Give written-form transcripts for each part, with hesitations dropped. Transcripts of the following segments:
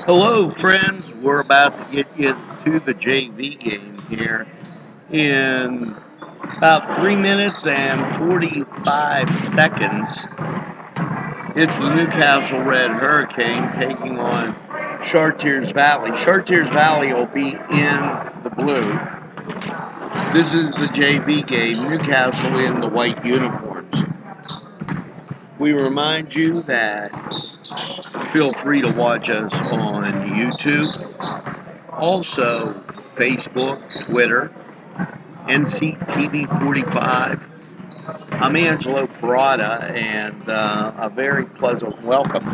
Hello, friends. We're about to get into the JV game here in about 3 minutes and 45 seconds. It's the Newcastle Red Hurricane taking on Chartiers Valley. Chartiers Valley will be in the blue. This is the JV game, Newcastle in the white uniforms. We remind you that feel free to watch us on YouTube, also Facebook, Twitter, NCTV45. I'm Angelo Parada, and a very pleasant welcome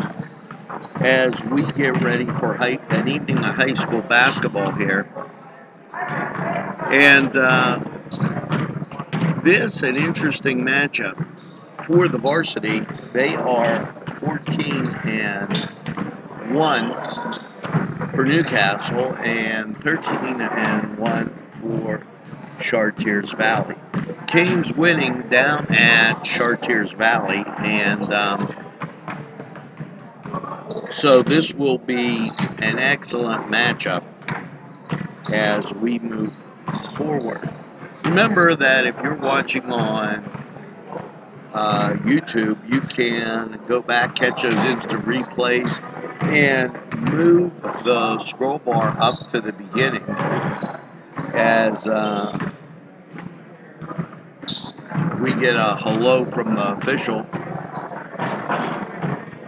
as we get ready for an evening of high school basketball here. And this an interesting matchup for the varsity. They are 14-1 for Newcastle and 13-1 for Chartiers Valley. Cane's winning down at Chartiers Valley, and so this will be an excellent matchup as we move forward. Remember that if you're watching on YouTube, you can go back, catch those instant replays, and move the scroll bar up to the beginning as we get a hello from the official.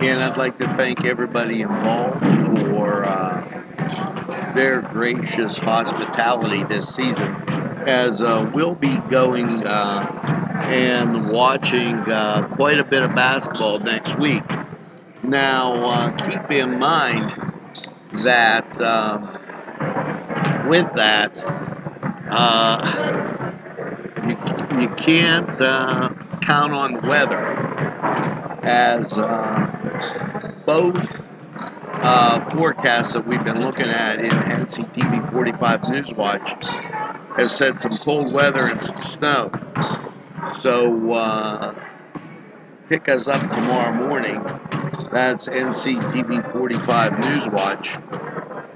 And I'd like to thank everybody involved for their gracious hospitality this season, as we'll be going and watching quite a bit of basketball next week. Now, keep in mind that with that, you can't count on the weather, as both forecasts that we've been looking at in NCTV45 Newswatch have said some cold weather and some snow. So pick us up tomorrow morning. That's NCTV45 Newswatch.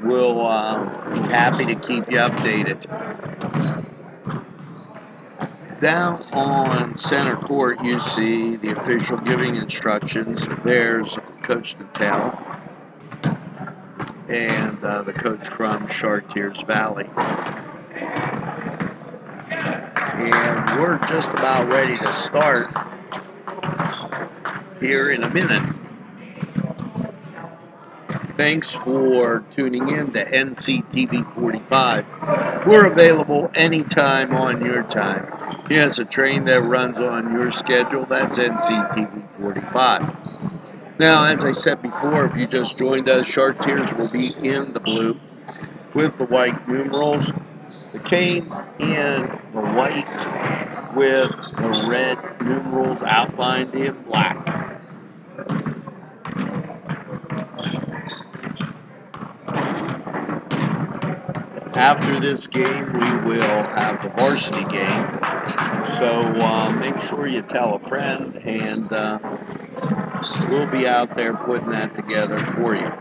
We'll be happy to keep you updated. Down on center court, you see the official giving instructions. There's Coach Natal and the coach from Chartiers Valley. And we're just about ready to start here in a minute. Thanks for tuning in to NCTV45. We're available anytime on your time. Yes, a train that runs on your schedule, that's NCTV45. Now, as I said before, if you just joined us, Chartiers will be in the blue with the white numerals. The Canes in the white with the red numerals outlined in black. After this game, we will have the varsity game. So make sure you tell a friend, and we'll be out there putting that together for you.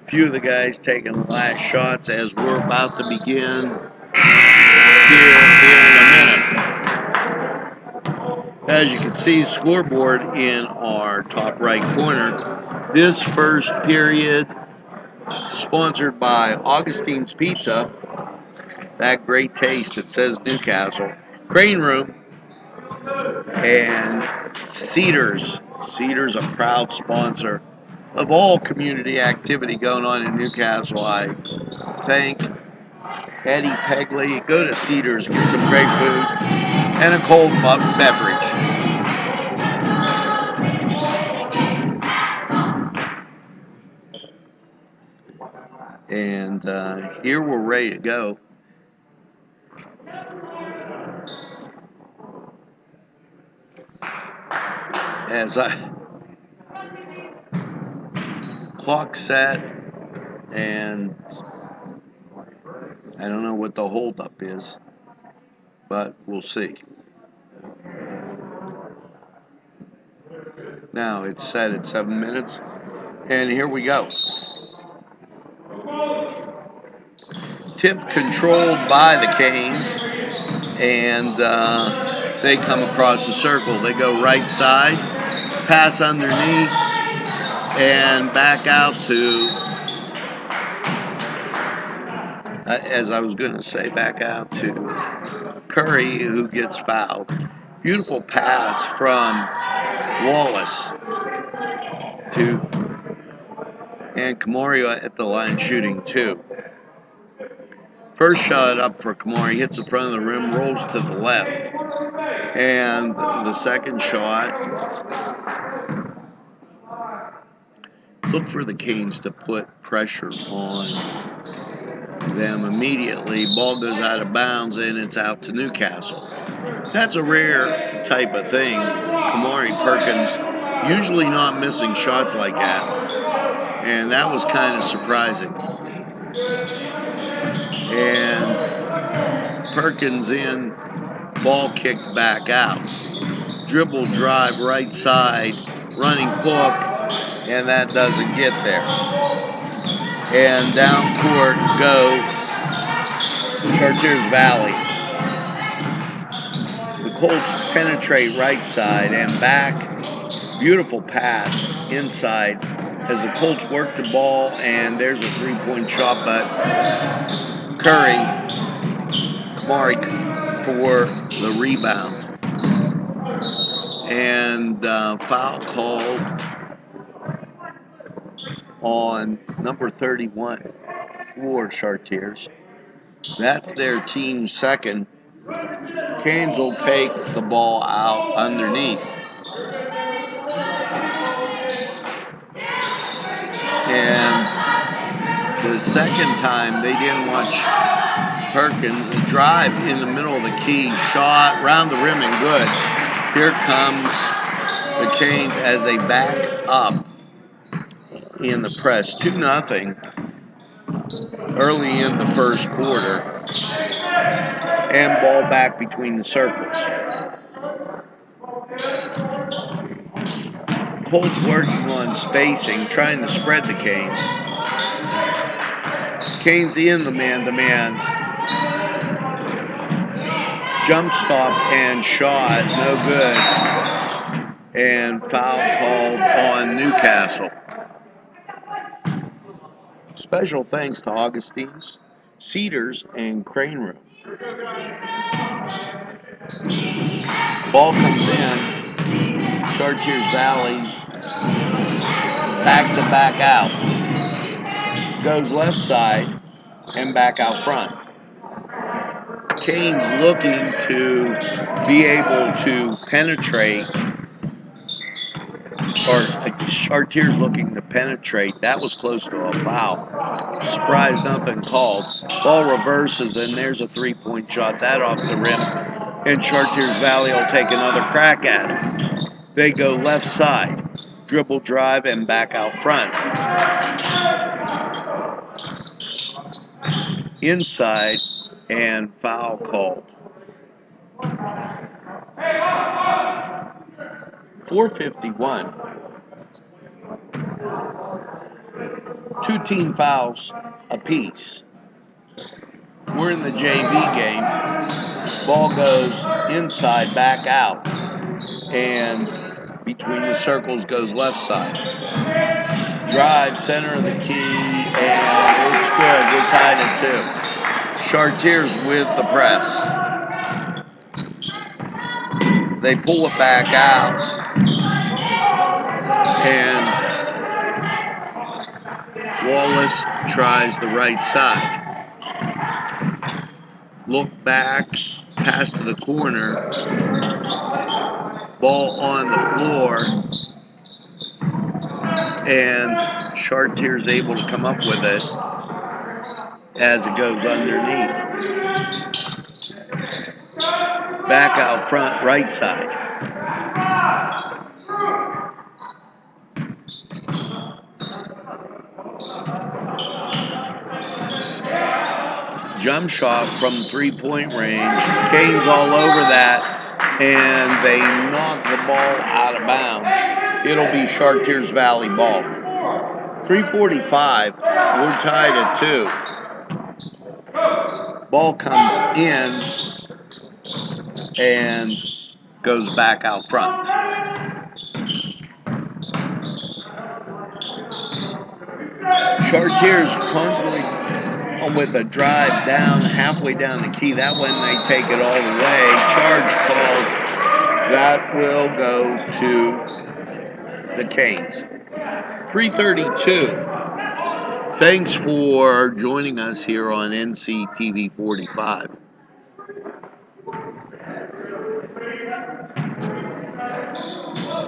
A few of the guys taking the last shots as we're about to begin here in a minute. As you can see, scoreboard in our top right corner. This first period, sponsored by Augustine's Pizza, that great taste that says Newcastle, Crane Room, and Cedars. Cedars, a proud sponsor of all community activity going on in Newcastle. I thank Eddie Pegley. Go to Cedars, get some great food and a cold beverage. And here we're ready to go. As clock set, and I don't know what the holdup is, but we'll see. Now it's set at 7 minutes. And here we go. Tip controlled by the Canes. And they come across the circle. They go right side, pass underneath, and back out to, as I was going to say, back out to Curry, who gets fouled. Beautiful pass from Wallace and Kamori at the line shooting too. First shot up for Kamori, hits the front of the rim, rolls to the left. And the second shot, look for the Canes to put pressure on them immediately. Ball goes out of bounds and it's out to Newcastle. That's a rare type of thing. Kamori Perkins usually not missing shots like that. And that was kind of surprising. And Perkins in, ball kicked back out. Dribble drive right side, running hook, and that doesn't get there. And down court go Chartiers Valley. The Colts penetrate right side and back. Beautiful pass inside as the Colts work the ball, and there's a three-point shot, but Kamari for the rebound. And foul called on number 31 for Chartiers. That's their team's second. Canes will take the ball out underneath. And the second time they didn't watch Perkins. A drive in the middle of the key, shot round the rim and good. Here comes the Canes as they back up in the press. 2-0 early in the first quarter. And ball back between the circles. Colts working on spacing, trying to spread the Canes. Canes in the man-to-man. Jump stop and shot, no good. And foul called on Newcastle. Special thanks to Augustine's, Cedars, and Crane Room. Ball comes in. Chartiers Valley backs it back out. Goes left side and back out front. Canes looking to be able to penetrate, or Chartiers looking to penetrate. That was close to a foul. Surprise, nothing called. Ball reverses, and there's a three-point shot. That off the rim. And Chartiers Valley will take another crack at it. They go left side. Dribble drive and back out front. Inside and foul called. 4:51. 2 team fouls apiece. We're in the JV game. Ball goes inside, back out. And between the circles goes left side. Drive, center of the key, and it's good. We're tied at 2. Chartiers with the press. They pull it back out. And Wallace tries the right side. Look back, pass to the corner. Ball on the floor. And Chartiers able to come up with it as it goes underneath. Back out front, right side. Jump shot from three-point range. Canes all over that, and they knock the ball out of bounds it'll be Chartiers Valley ball. 3:45, we're tied at 2. Ball comes in and goes back out front. Chartiers constantly with a drive down, halfway down the key. That one they take it all the way. Charge called. That will go to the Canes. 3:32. Thanks for joining us here on NCTV45.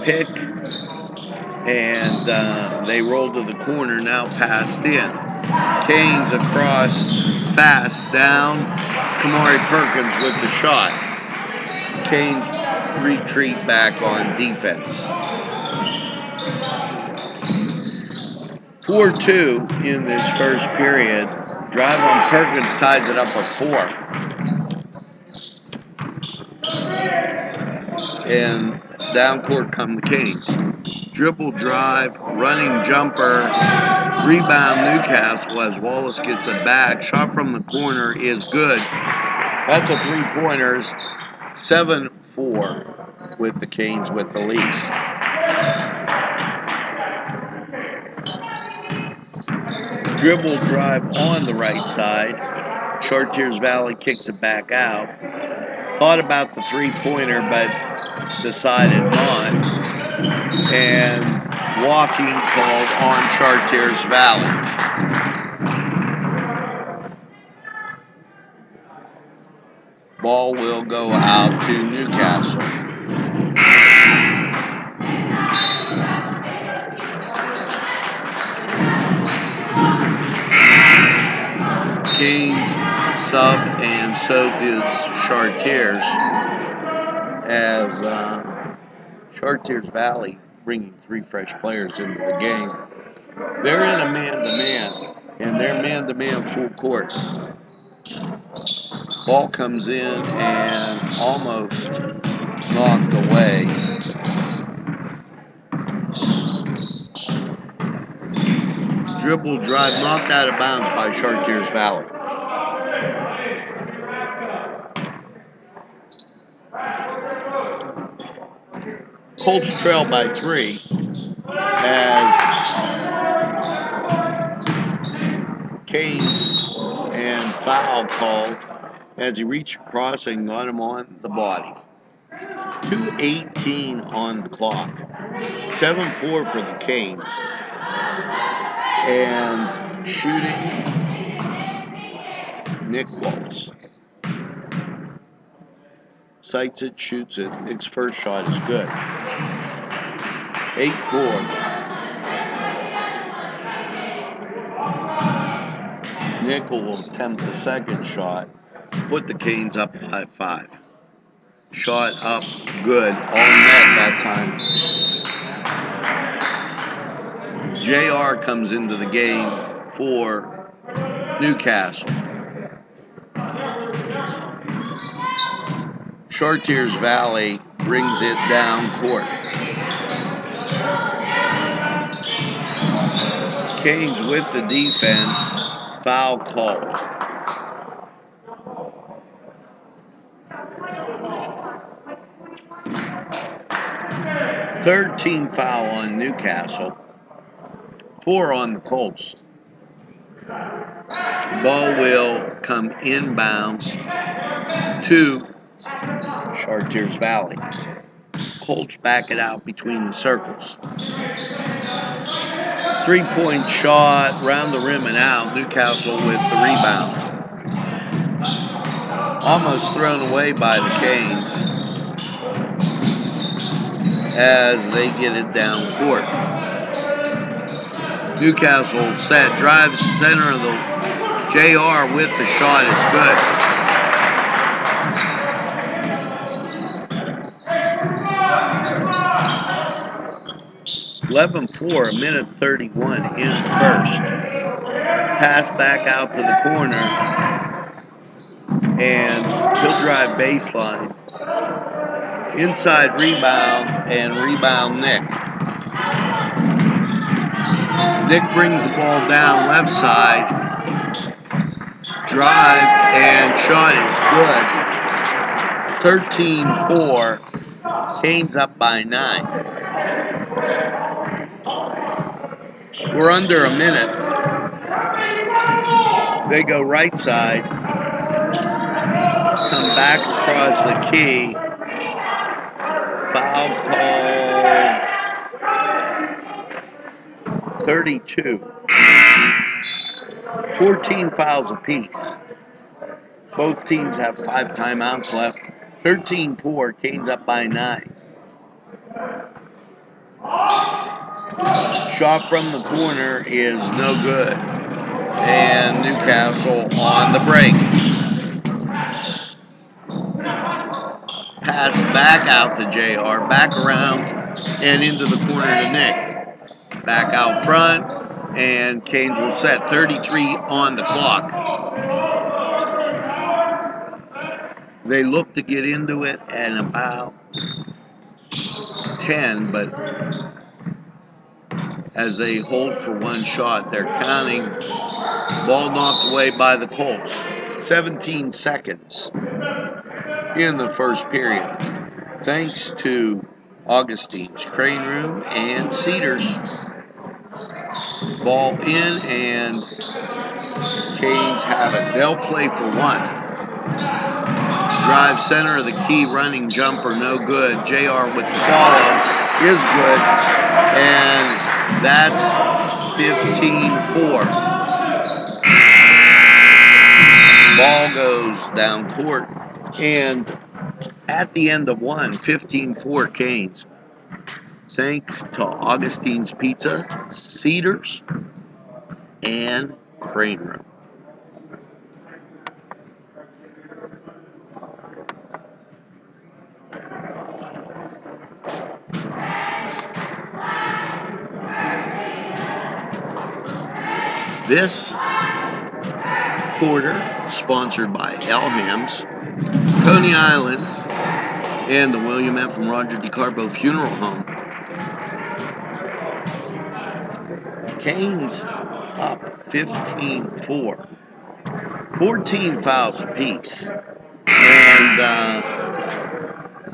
Pick, and they roll to the corner, now passed in. Canes across, fast, down. Kamari Perkins with the shot. Canes retreat back on defense. 4-2 in this first period. Drive on Perkins ties it up at 4. And down court come the Canes. Dribble drive, running jumper, rebound Newcastle as Wallace gets it back. Shot from the corner is good. That's a 3-pointers. 7-4 with the Canes with the lead. Dribble drive on the right side. Chartiers Valley kicks it back out. Thought about the 3-pointer, but decided not. And walking called on Chartiers Valley. Ball will go out to Newcastle. Canes sub, and so does Chartiers, as Chartiers Valley bringing 3 fresh players into the game. They're in a man-to-man, and they're man-to-man full court. Ball comes in and almost knocked away. Dribble drive knocked out of bounds by Chartiers Valley. Colts trail by 3 as Canes and foul called as he reached across and got him on the body. 2:18 on the clock. 7-4 for the Canes. And shooting, Nick Wallace. Sights it, shoots it. Nick's first shot is good. 8-4. Nick will attempt the second shot. Put the Canes up by 5. Shot up, good. All net that time. JR comes into the game for Newcastle. Chartiers Valley brings it down court. Canes with the defense. Foul called. Third team foul on Newcastle. 4 on the Colts. Ball will come inbounds to Chartiers Valley. Colts back it out between the circles. 3-point shot, round the rim and out. Newcastle with the rebound. Almost thrown away by the Canes as they get it down court. Newcastle set, drives center of the JR with the shot is good. (11-4), 1:31 in the first. Pass back out to the corner, and he'll drive baseline. Inside rebound, and rebound Nick. Nick brings the ball down left side. Drive and shot is good. 13-4. Canes up by 9. We're under a minute. They go right side. Come back across the key. Foul call 32. 14 fouls apiece. Both teams have 5 timeouts left. 13-4, Canes up by 9. Shot from the corner is no good. And Newcastle on the break. Pass back out to JR, back around and into the corner to Nick. Back out front, and Canes will set 33 on the clock. They look to get into it at about 10, but as they hold for one shot, they're counting. Ball knocked away by the Colts. 17 seconds in the first period. Thanks to Augustine's Crane Room and Cedars. Ball in, and Canes have it. They'll play for one. Drive center of the key, running jumper, no good. JR with the follow is good, and that's 15-4. Ball goes down court, and at the end of one, 15-4 Canes. Thanks to Augustine's Pizza, Cedars, and Crane Room. This quarter sponsored by Elham's, Coney Island, and the William F. and Roger DeCarbo Funeral Home. Canes up 15-4. 14 fouls apiece. And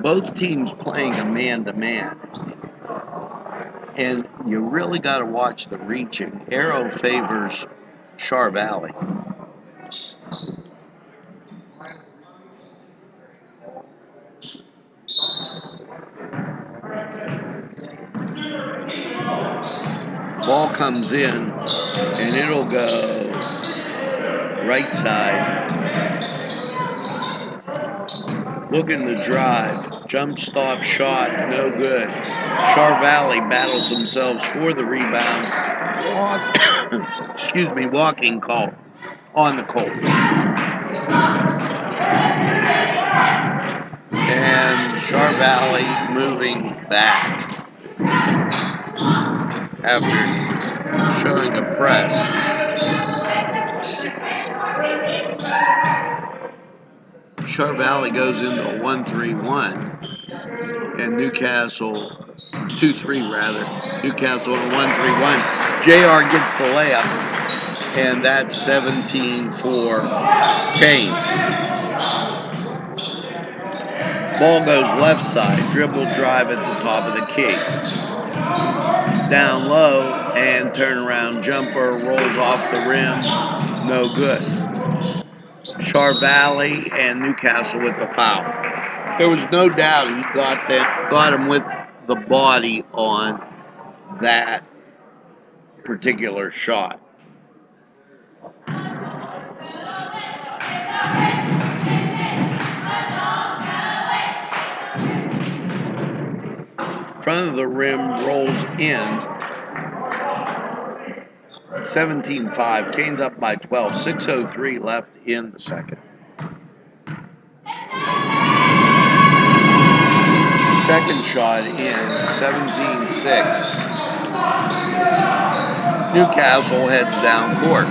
both teams playing a man-to-man. And you really got to watch the reaching. Arrow favors Char Valley. Ball comes in, and it'll go right side. Looking to drive. Jump stop shot, no good. Char Valley battles themselves for the rebound. Walking call on the Colts. And Char Valley moving back after showing a press. Char Valley goes into a 1-3-1, and Newcastle 2-3 rather. Newcastle in a 1-3-1. JR gets the layup, and that's 17-4 Canes. Ball goes left side, dribble drive at the top of the key. Down low and turnaround jumper, rolls off the rim, no good. Char Valley and Newcastle with the foul. There was no doubt he got him with the body on that particular shot. Front of the rim rolls in. 17-5. Canes up by 12. 6:03 left in the second. Second shot in. 17-6. Newcastle heads down court.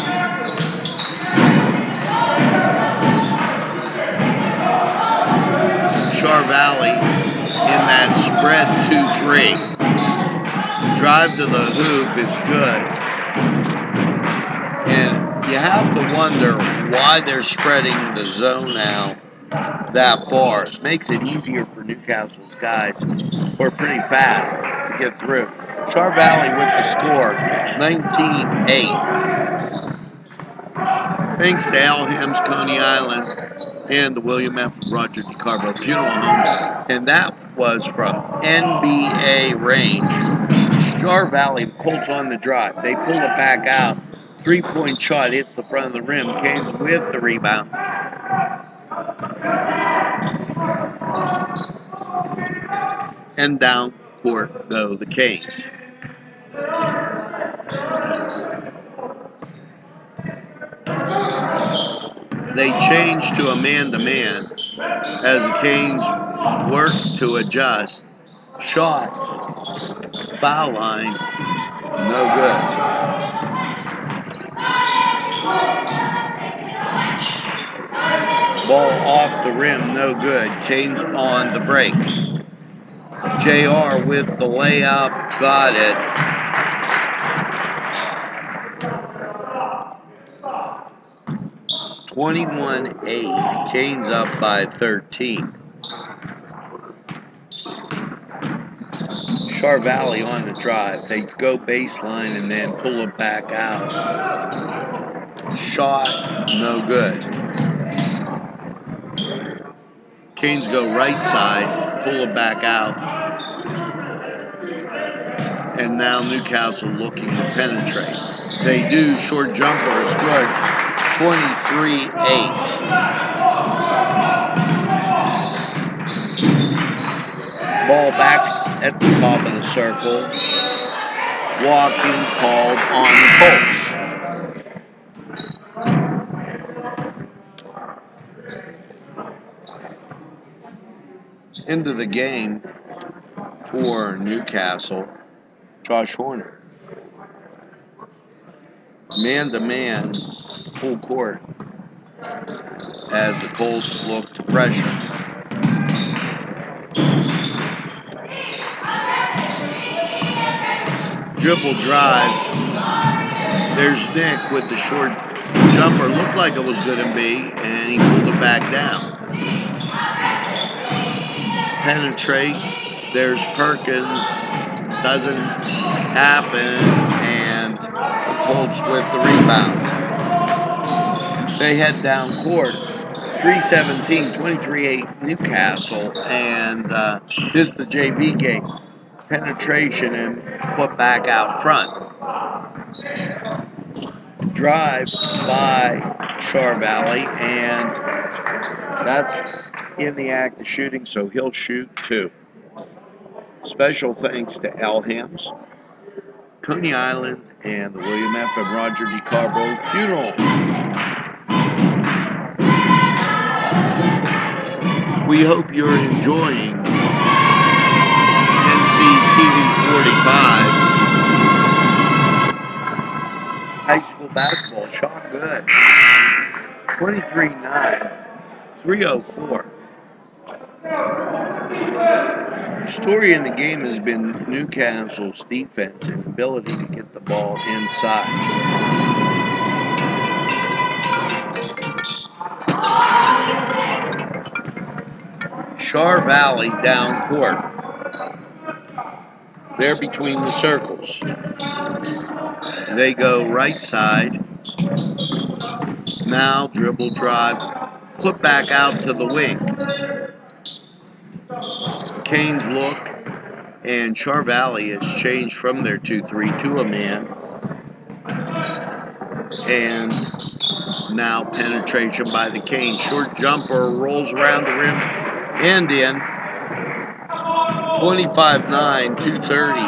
Char Valley in that spread 2-3. drive to the hoop is good. And you have to wonder why they're spreading the zone out that far. It makes it easier for Newcastle's guys who are pretty fast to get through. Char Valley with the score, 19-8. Thanks to Elham's, Coney Island, and the William F. Roger DeCarbo Funeral Home. And that was from NBA Range. Char Valley, the Colts on the drive. They pull it back out. 3-point shot hits the front of the rim. Canes with the rebound. And down court go the Canes. They change to a man-to-man as the Canes work to adjust. Shot, foul line, no good. Ball off the rim, no good. Canes on the break. JR with the layup, got it. (21-8). Canes up by 13. Char Valley on the drive. They go baseline and then pull it back out. Shot, no good. Canes go right side, pull it back out. And now Newcastle looking to penetrate. They do. Short jumper is good. 23-8. Ball back at the top of the circle. Walking called on the Colts. Into the game for Newcastle, Josh Horner. Man-to-man, full court, as the Colts look to pressure. Dribble drive. There's Nick with the short jumper. Looked like it was going to be, and he pulled it back down. Penetrate. There's Perkins. Doesn't happen, and the Colts with the rebound. They head down court. 3:17, 23-8 Newcastle, and this is the JV game. Penetration and put back out front. Drive by Char Valley, and that's in the act of shooting, so he'll shoot too. Special thanks to Elham's, Coney Island, and the William F. and Roger DeCarbo Funeral. We hope you're enjoying NCTV45's high school basketball. Shot good. 23-9, 3:04. Story in the game has been Newcastle's defense and ability to get the ball inside. Char Valley down court. They're between the circles. They go right side. Now dribble drive. Put back out to the wing. Canes look, and Char Valley has changed from their 2-3 to a man. And now penetration by the Canes. Short jumper rolls around the rim and in. 25-9, 2:30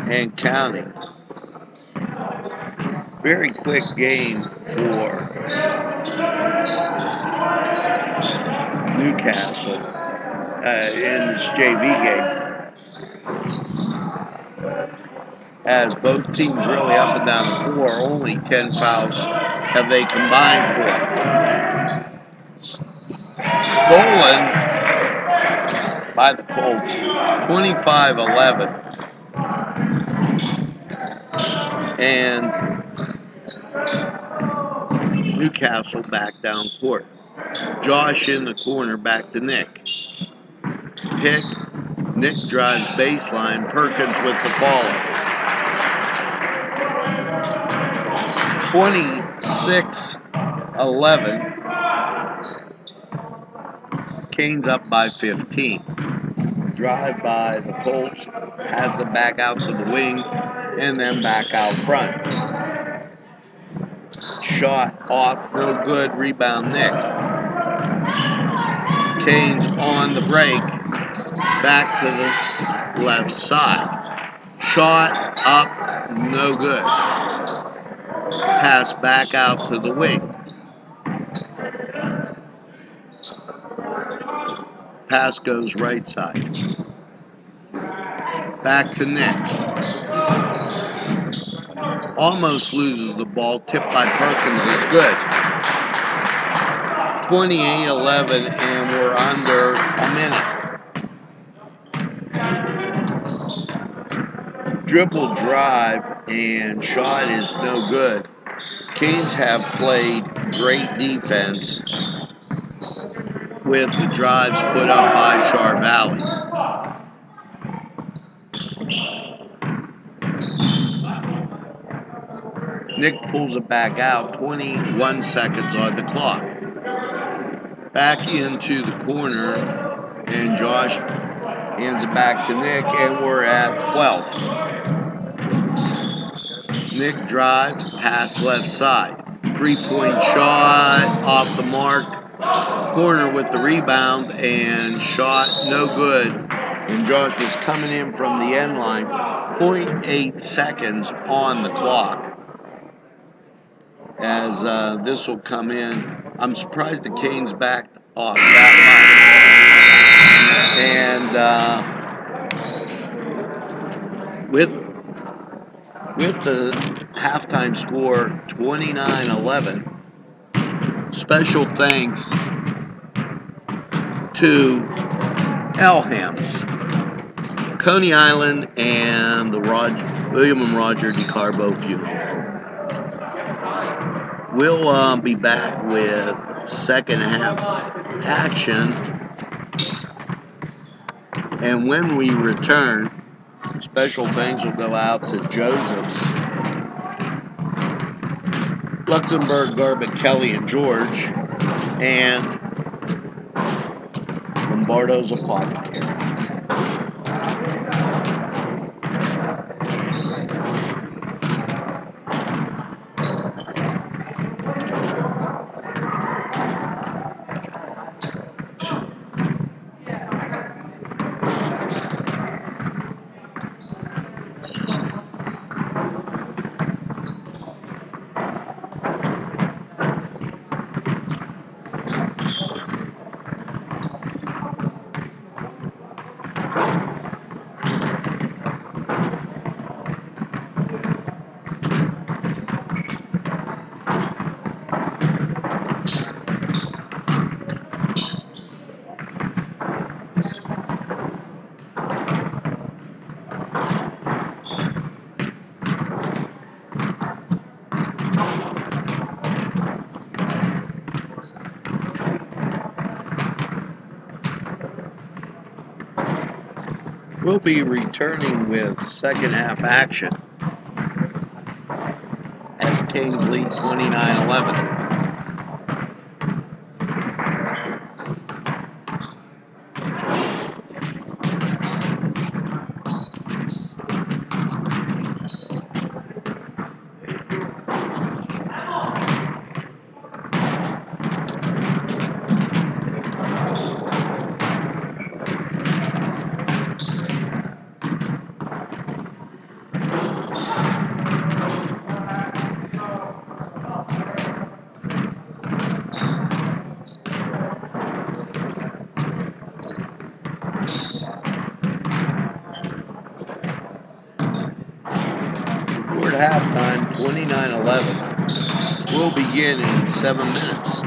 and counting. Very quick game for Newcastle in this JV game, as both teams really up and down the floor. Only 10 fouls have they combined for. Stolen by the Colts, 25-11. and Newcastle back down court. Josh in the corner, back to Nick. Pick. Nick drives baseline. Perkins with the follow. 26-11. Canes up by 15. Drive by the Colts. Pass it back out to the wing. And then back out front. Shot off. No good. Rebound Nick. Canes on the break. Back to the left side. Shot up. No good. Pass back out to the wing. Pass goes right side. Back to Nick. Almost loses the ball. Tipped by Perkins is good. 28-11, and we're under a minute. Dribble drive and shot is no good. Canes have played great defense with the drives put up by Char Valley. Nick pulls it back out, 21 seconds on the clock. Back into the corner, and Josh hands it back to Nick, and we're at 12. Nick drives, pass left side. 3-point shot, off the mark. Corner with the rebound, and shot no good. And Josh is coming in from the end line. 0.8 seconds on the clock. As this will come in. I'm surprised the Canes backed off that much. And with the halftime score 29-11, special thanks to Elham's, Coney Island, and the William and Roger DeCarbo funeral. We'll be back with second half action. And when we return, special thanks will go out to Joseph's, Luxembourg, Garbutt, Kelly, and George, and Lombardo's Apothecary. We'll be returning with second half action as Canes lead 29-11. We're at halftime, 29-11. We'll begin in 7 minutes.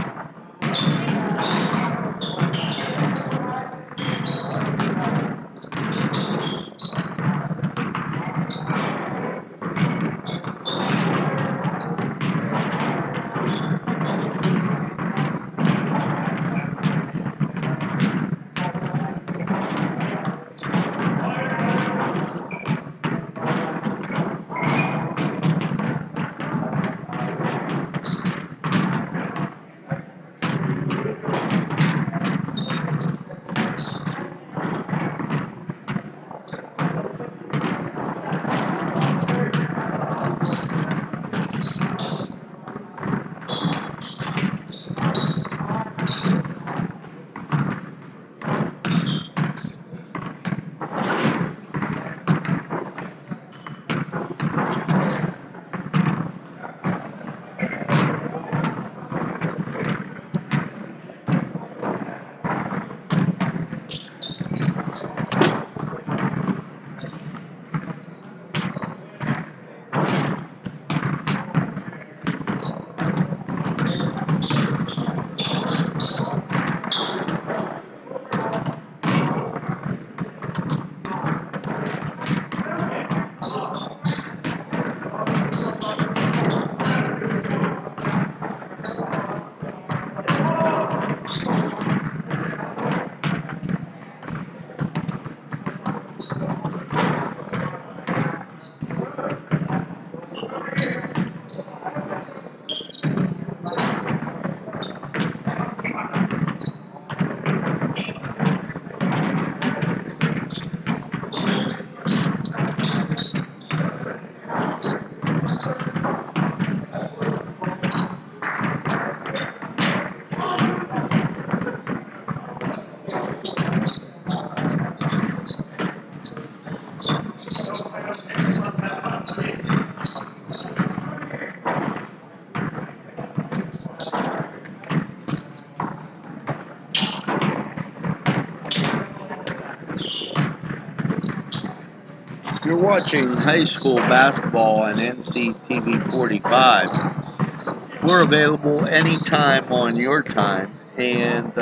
You're watching high school basketball on NCTV45. We're available anytime on your time, and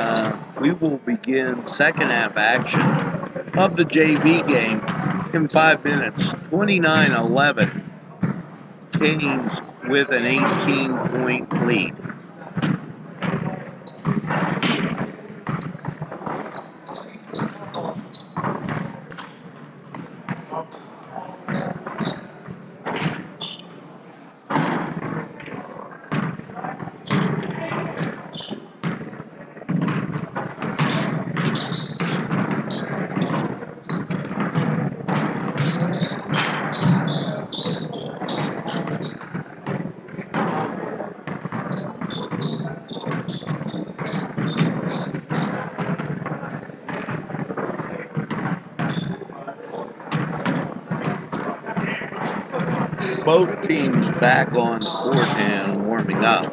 we will begin second half action of the JV game in 5 minutes. 29-11. Canes with an 18-point lead. Both teams back on the court and warming up.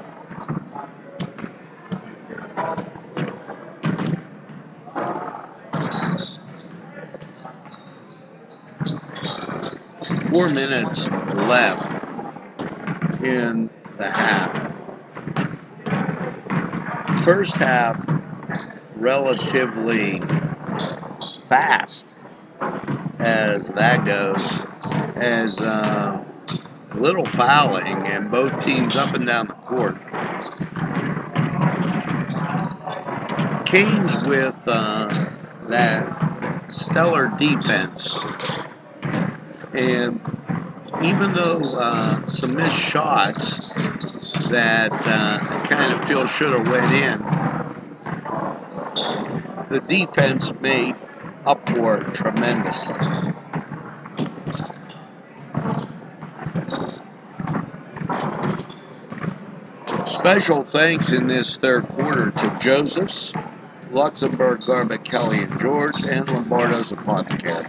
Four minutes left in the half. First half, relatively fast as that goes, as little fouling and both teams up and down the court. Canes with that stellar defense, and even though some missed shots that I kind of feel should have went in, the defense made up for it tremendously. Special thanks in this third quarter to Joseph's, Luxembourg, Garbutt, Kelly, and George, and Lombardo's Apothecary.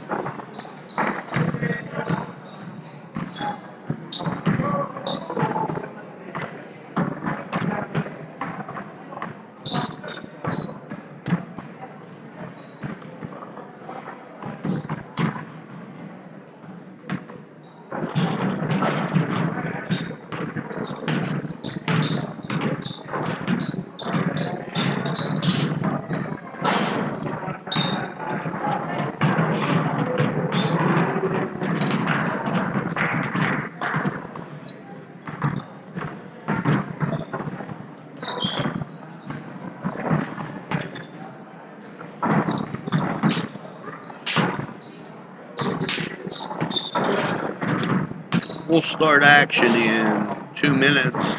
We'll start action in 2 minutes.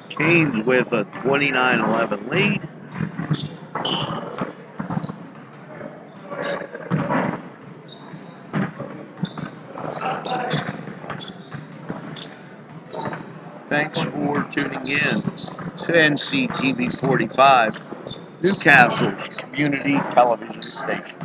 Canes with a 29-11 lead. Thanks for tuning in to NCTV45, Newcastle's community television station.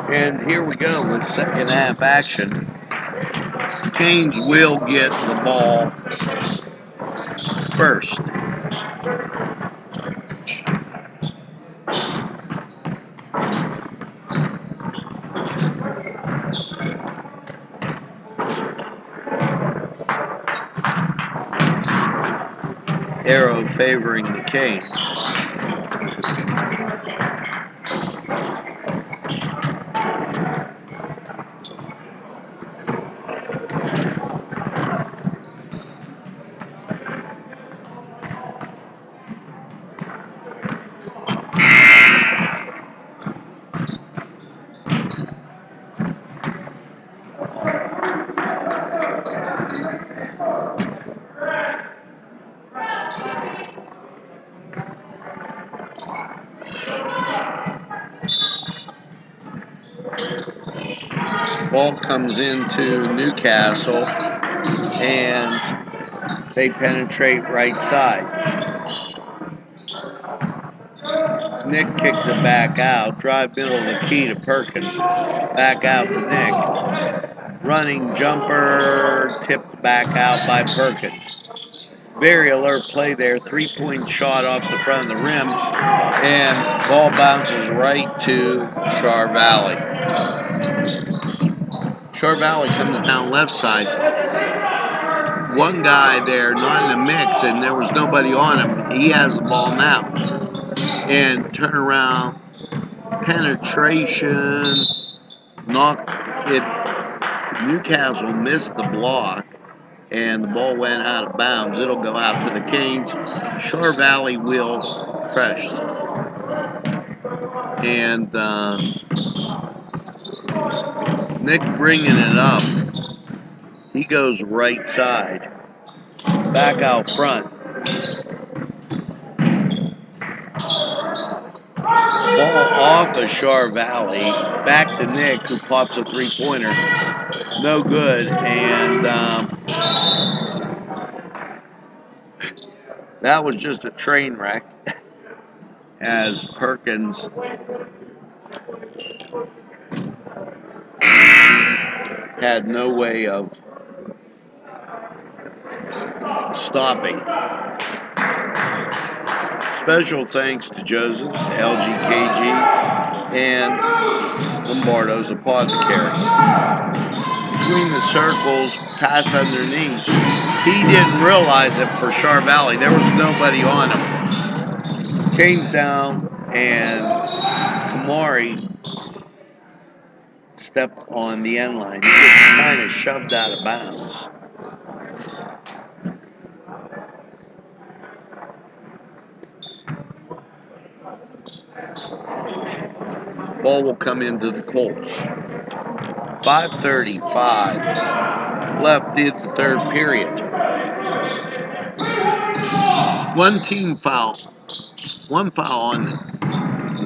And here we go with second half action. Canes will get the ball first. Arrow favoring the Canes. Ball comes into Newcastle, and they penetrate right side. Nick kicks it back out. Drive middle of the key to Perkins. Back out to Nick. Running jumper, tipped back out by Perkins. Very alert play there. 3-point shot off the front of the rim, and ball bounces right to Char Valley. Char Valley comes down left side. One guy there not in the mix, and there was nobody on him. He has the ball now. And turnaround, penetration, knock it. Newcastle missed the block, and the ball went out of bounds. It'll go out to the Canes. Char Valley will press. And Nick bringing it up. He goes right side. Back out front. Ball off of Char Valley. Back to Nick, who pops a three-pointer. No good. And that was just a train wreck as Perkins had no way of stopping. Special thanks to Joseph's, LGKG, and Lombardo's Apothecary. Between the circles, pass underneath. He didn't realize it for Char Valley. There was nobody on him. Canes down, and Kamari stepped on the end line. He gets kind of shoved out of bounds. Ball will come into the Colts. 5:35 left in the third period. One foul on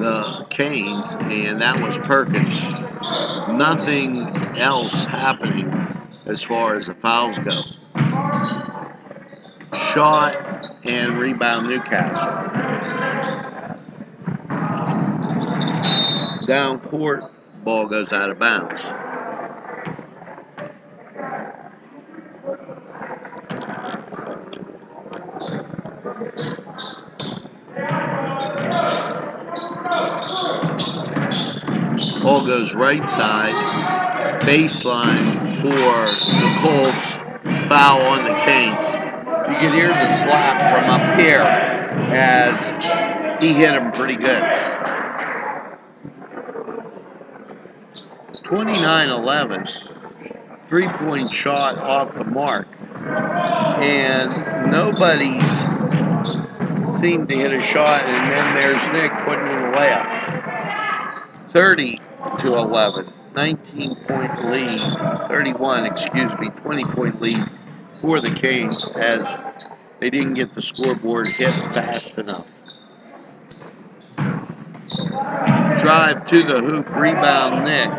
the Canes, and that was Perkins. Nothing else happening as far as the fouls go. Shot and rebound Newcastle. Down court, ball goes out of bounds. Ball goes right side, baseline for the Colts, foul on the Canes. You can hear the slap from up here as he hit him pretty good. 29-11, three-point shot off the mark, and nobody's seemed to hit a shot, and then there's Nick putting in the layup. 30-11, 19-point lead, 20-point lead for the Canes as they didn't get the scoreboard hit fast enough. Drive to the hoop, rebound Nick,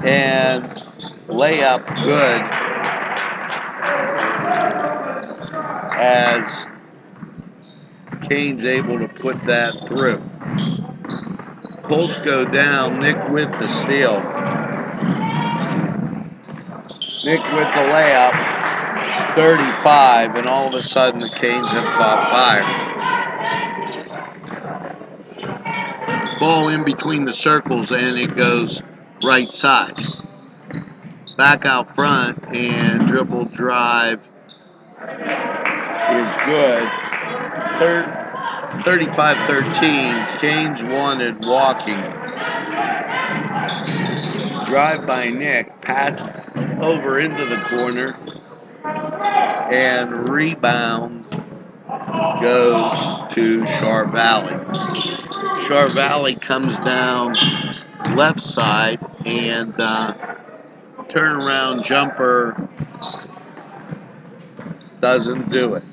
and layup good as Canes able to put that through. Colts go down, Nick with the steal. Nick with the layup, 35, and all of a sudden the Canes have caught fire. Ball in between the circles, and it goes right side. Back out front, and dribble drive is good. 35-13, Canes wanted walking. Drive by Nick, pass over into the corner, and rebound goes to Char Valley. Char Valley comes down left side, and turnaround jumper doesn't do it.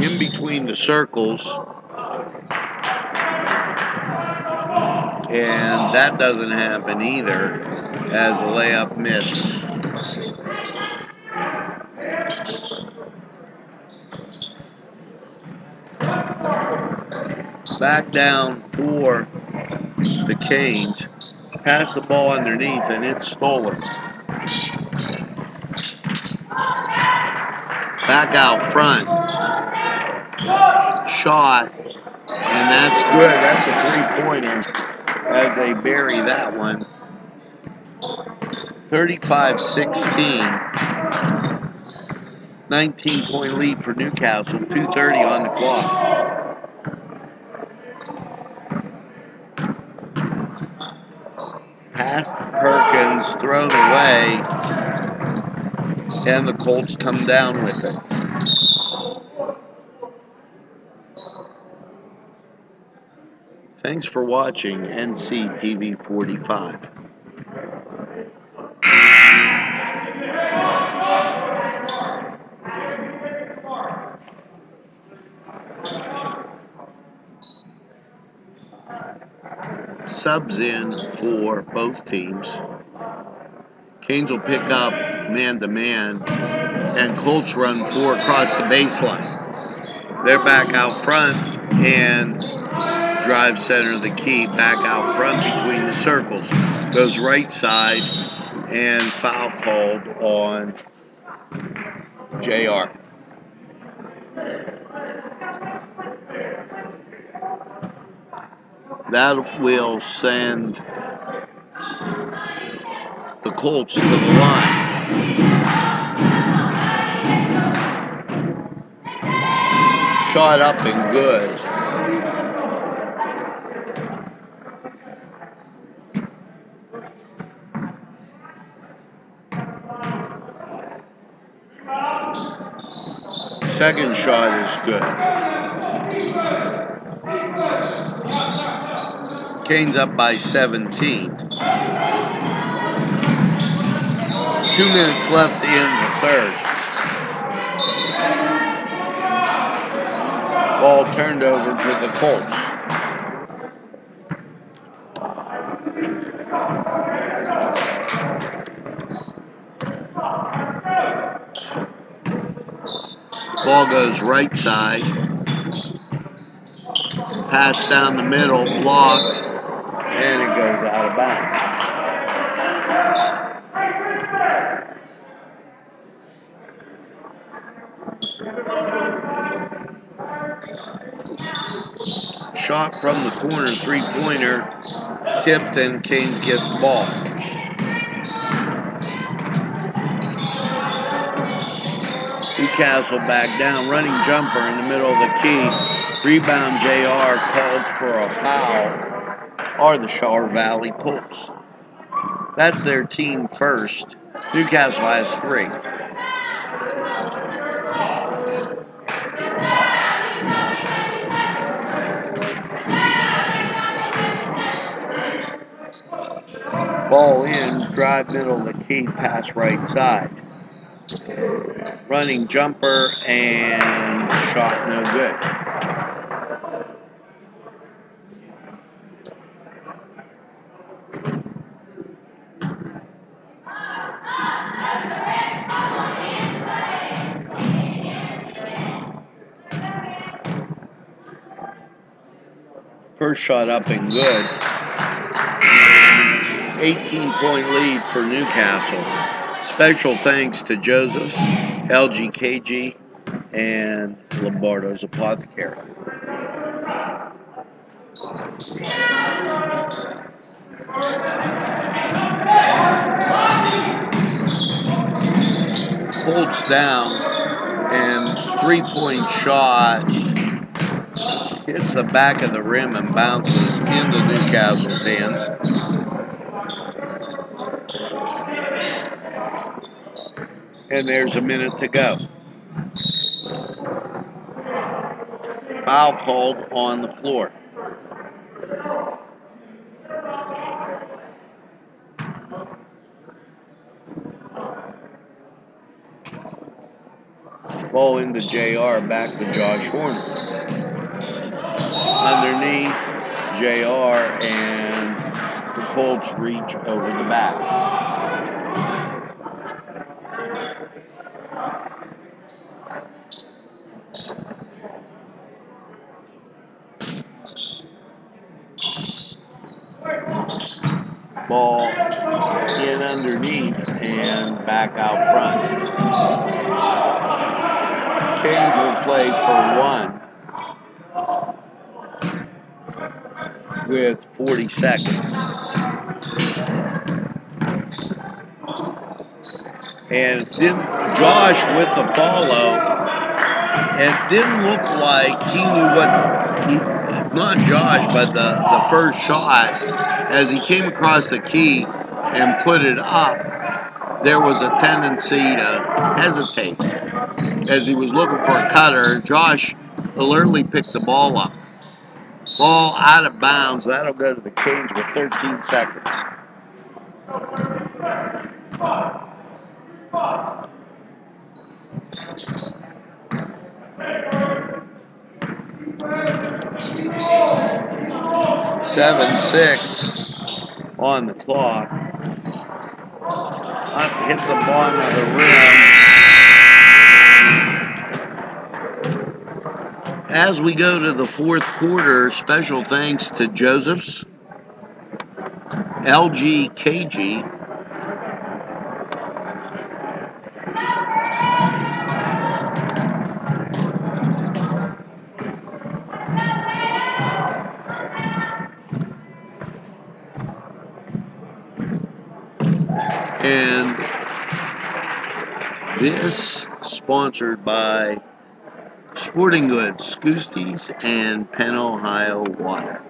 In between the circles, And that doesn't happen either, as the layup missed. Back down for the Canes. Pass the ball underneath, and it's stolen. Back out front. Shot. And that's good. That's a three-pointer as they bury that one. 35-16. 19-point lead for Newcastle. 2:30 on the clock. Pass Perkins, thrown away, and the Colts come down with it. Thanks for watching NCTV45. Subs in for both teams. Canes will pick up man-to-man, and Colts run 4 across the baseline. They're back out front and drive center of the key, back out front between the circles. Goes right side, and foul called on JR. That will send the Colts to the line. Shot up and good. Second shot is good. Canes up by 17. 2 minutes left in the third. Ball turned over to the Colts. Ball goes right side. Pass down the middle, blocked, and it goes out of bounds. Shot from the corner, three-pointer, tipped, and Canes get the ball. Newcastle back down, running jumper in the middle of the key. Rebound JR, called for a foul, are the Shaw Valley Colts. That's their team first. Newcastle has 3. Ball in, drive middle of the key, pass right side. Running jumper and shot no good. First shot up and good. 18-point lead for Newcastle. Special thanks to Joseph's, LGKG, and Lombardo's Apothecary. Colts down, and three-point shot hits the back of the rim and bounces into Newcastle's hands. And there's a minute to go. Foul called on the floor. Ball into JR, back to Josh Horner. Underneath JR, and Colts reach over the back. Ball in underneath and back out front. Canes will play for 1 with 40 seconds. And then Josh with the follow, and didn't look like he knew not Josh, but the first shot, as he came across the key and put it up, there was a tendency to hesitate. As he was looking for a cutter, Josh alertly picked the ball up. Ball out of bounds. That'll go to the Canes with 13 seconds. Seven, 6 on the clock. Hunt hits the bottom of the rim. As we go to the fourth quarter, special thanks to Joseph's, LGKG, and this sponsored by Sporting Goods, Scoosties, and Penn Ohio Water.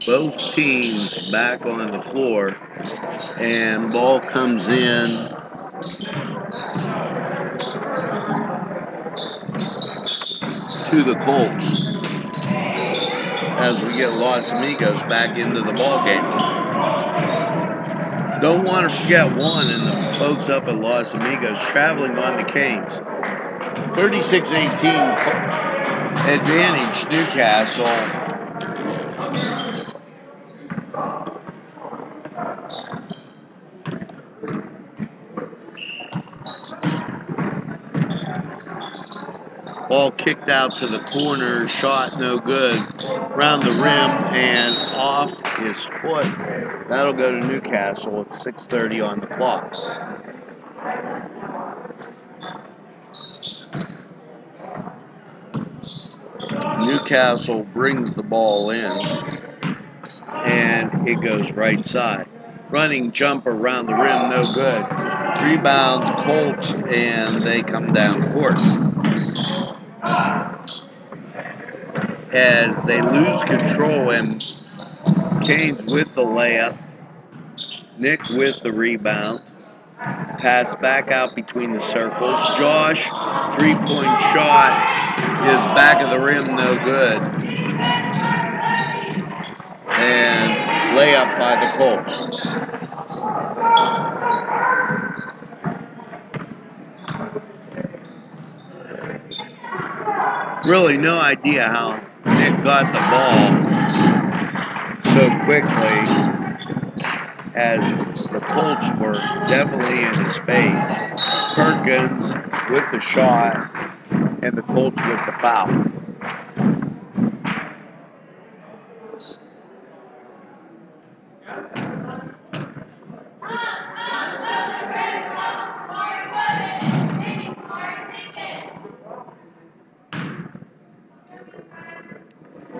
Both teams back on the floor, and ball comes in to the Colts as we get Los Amigos back into the ball game. Don't want to forget Juan and the folks up at Los Amigos traveling on the Canes. 36-18 advantage Newcastle. Ball kicked out to the corner, shot no good. Round the rim and off his foot. That'll go to Newcastle at 6:30 on the clock. Newcastle brings the ball in, and it goes right side. Running jumper around the rim, no good. Rebound Colts, and they come down court. As they lose control, and Canes with the layup, Nick with the rebound. Pass back out between the circles. Josh, three-point shot is back of the rim, no good. And layup by the Colts. Really no idea how Nick got the ball so quickly, as the Colts were definitely in his face. Perkins with the shot, and the Colts with the foul.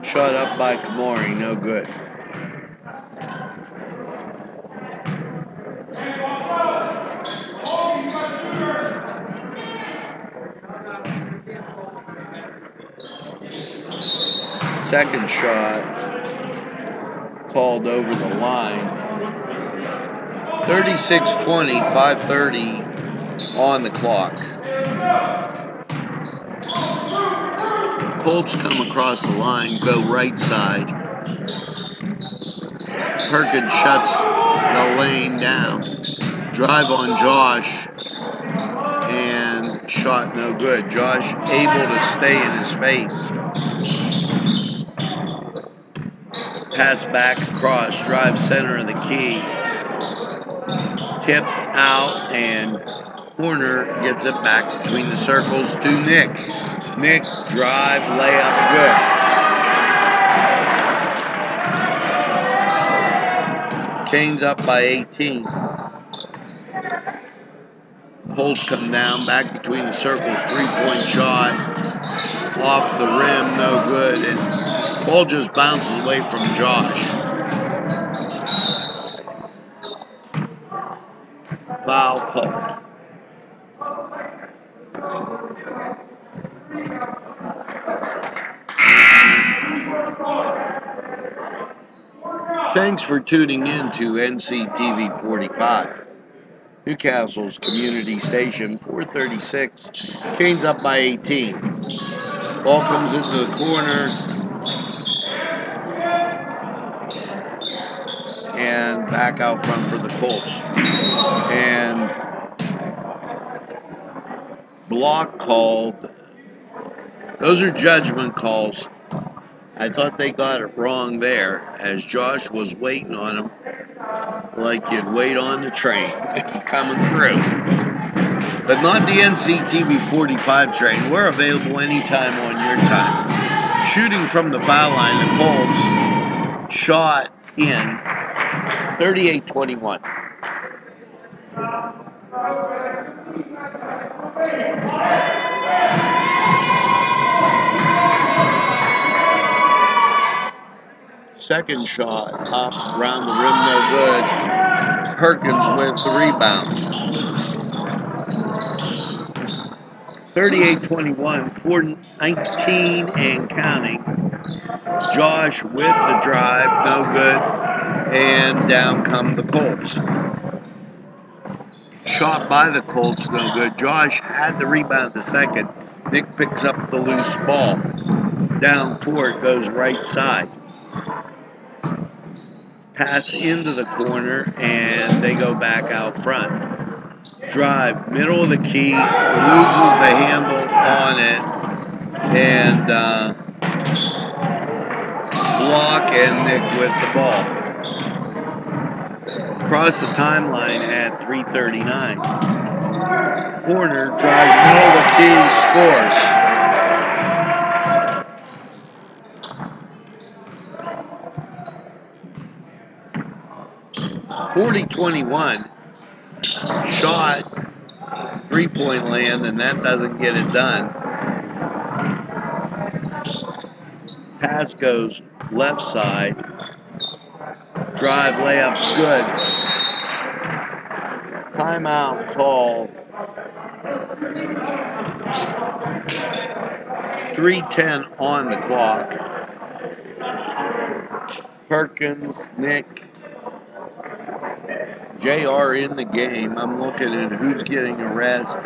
Shot up by Kamori, no good. Second shot called over the line. 36-20, 5:30 on the clock. Colts come across the line, go right side. Perkins shuts the lane down. Drive on Josh, and shot no good. Josh able to stay in his face. Pass back across, drive center of the key. Tipped out, and corner gets it back between the circles to Nick. Nick, drive, layup, good. Canes up by 18. Colts come down, back between the circles, three-point shot. Off the rim, no good, and ball just bounces away from Josh. Foul called. Thanks for tuning in to NCTV45, Newcastle's community station, 436. Canes up by 18. Ball comes into the corner, and back out front for the Colts. And block called. Those are judgment calls. I thought they got it wrong there, as Josh was waiting on him like you'd wait on the train coming through. But not the NCTV45 train. We're available anytime on your time. Shooting from the foul line, the Colts shot in 38-21. Second shot up around the rim, no good. Perkins with the rebound. 38-21, 4:19 and counting. Josh with the drive, no good. And down come the Colts. Shot by the Colts, no good. Josh had the rebound the second. Nick picks up the loose ball. Down court, goes right side. Pass into the corner, and they go back out front. Drive, middle of the key, loses the handle on it, and block, and Nick with the ball. Across the timeline at 3:39. Corner, drives, middle of the key, scores. 40-21. Shot, three-point land, and that doesn't get it done. Pass goes left side. Drive, layup's good. Timeout call. 3:10 on the clock. Perkins, Nick, JR in the game. I'm looking at who's getting a rest.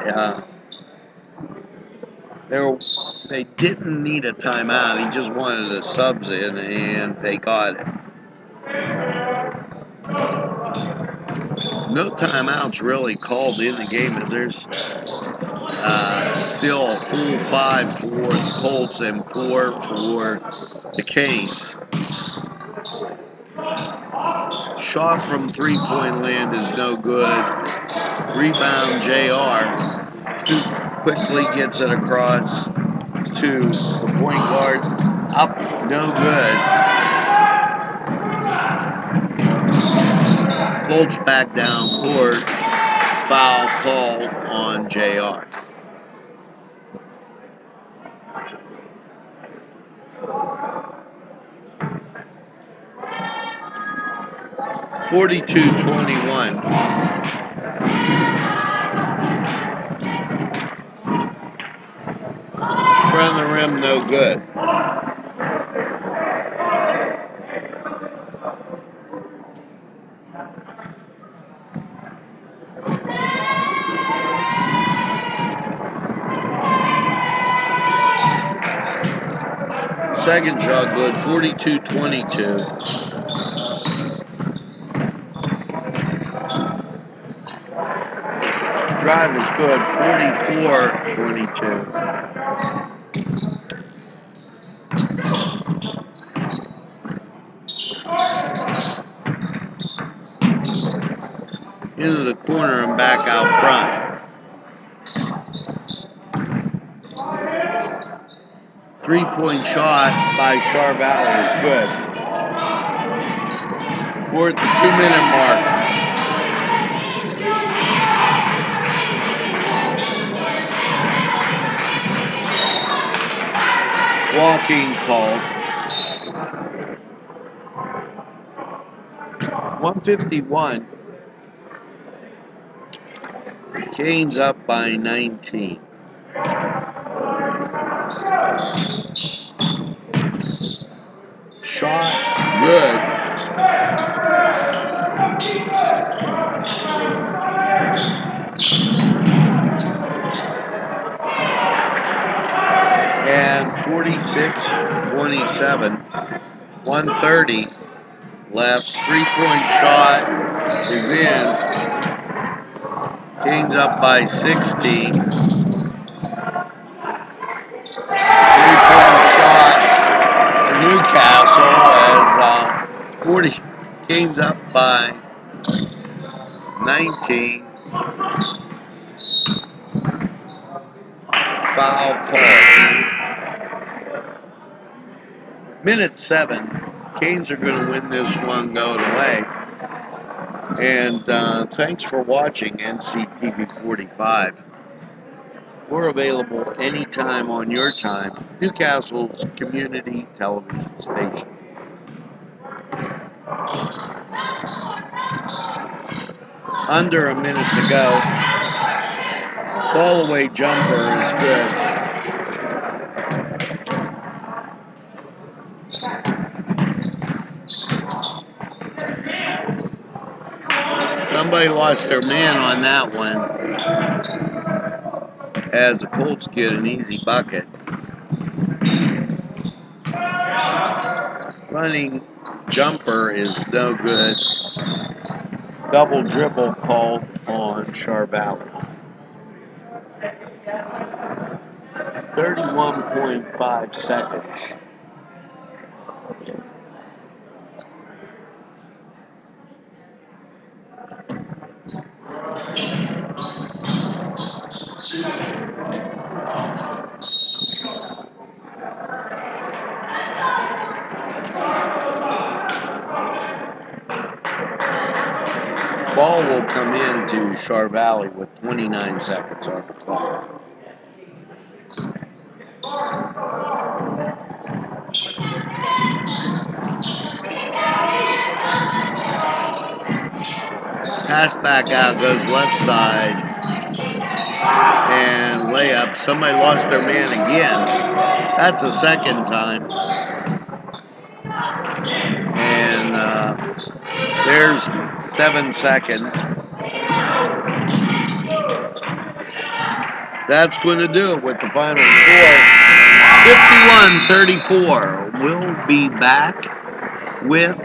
They didn't need a timeout. He just wanted the subs in, and they got it. No timeouts really called in the game, as there's still a full 5 for the Colts and 4 for the Canes. Shot from three-point land is no good. Rebound, JR, who quickly gets it across to the point guard. Up, no good. Colts back down court. Foul called on JR. (42-21). Front of the rim, no good. Second shot good, 42-22. Drive is good, 44-22. Into the corner and back out front. Three-point shot by Char Valley is good. We're at the 2-minute mark. Walking called. 151. Canes up by 19. Shot good. And 46-27. 130 left. Three-point shot is in. Canes up by 60. Three-point shot for Newcastle as 40 Canes up by 19. Foul call. Minute 7. Canes are going to win this one going away. And thanks for watching NCTV45. We're available anytime on your time. Newcastle's community television station. Under a minute to go. Fall away jumper is good. Somebody lost their man on that one, as the Colts get an easy bucket. Running jumper is no good. Double dribble called on Char Valley. 31.5 seconds. Ball will come in to Char Valley with 29 seconds on the clock. Pass back out, goes left side, and layup. Somebody lost their man again. That's the second time. And there's 7 seconds. That's going to do it with the final score. 51-34. We'll be back with